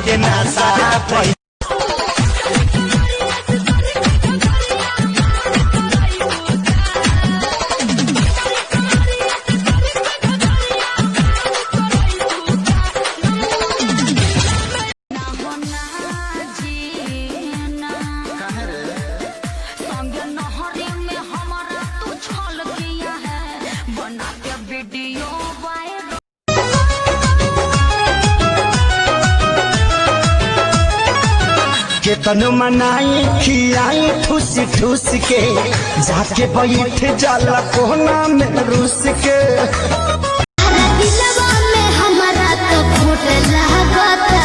के नशा केतन मनाई खियाई ठूस ठूस के जाके बैठ जाला कोना में रूस के दिलवा में हमारा तो फूट लागता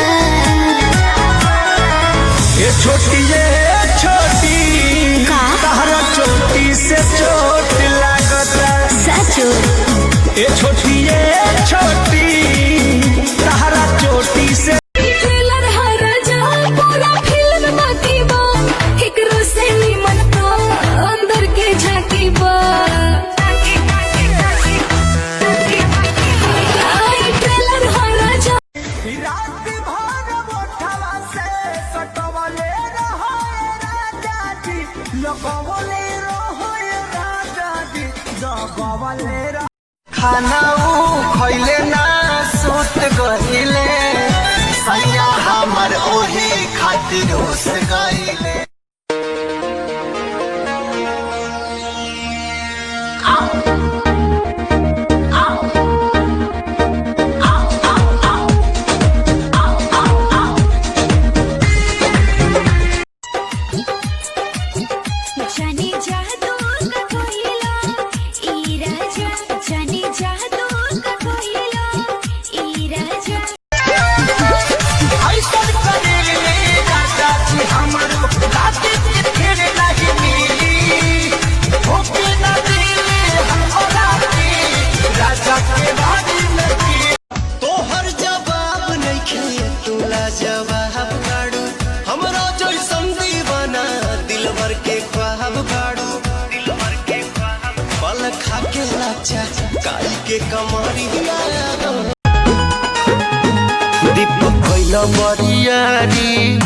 ये छोटी तारा चोटी से चोट लागता सचो ये छोटी तारा चोटी से खाना खैले ना सुत गहिले सैया हमर ओही खातिर उस गईले के कमरिया दीपक कैल बरियारी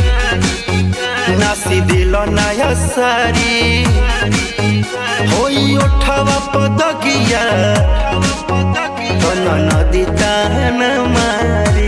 नासी दिल नया सारी होई उठवा पदगिया नदी तान मारी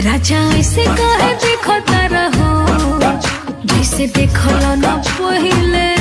राजा ऐसे कहे देखो तारा हो जैसे देखो ना पहिले।